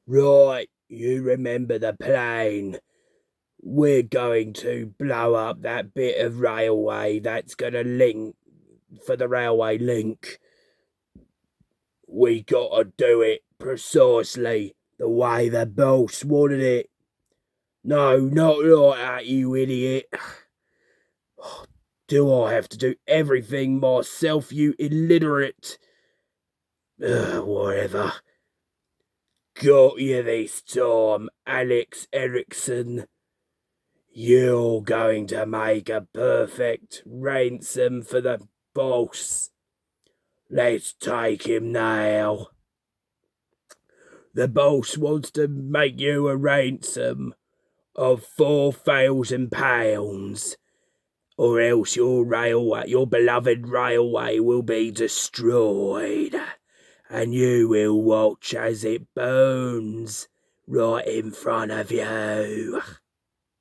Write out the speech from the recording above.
Right, you remember the plane. We're going to blow up that bit of railway that's going to link for the railway link. We got to do it precisely the way the boss wanted it. No, not like that, you idiot. Do I have to do everything myself, you illiterate? Whatever. Got you this time, Alex Erickson. You're going to make a perfect ransom for the boss. Let's take him now. The boss wants to make you a ransom of £4,000, or else your beloved railway will be destroyed, and you will watch as it burns right in front of you.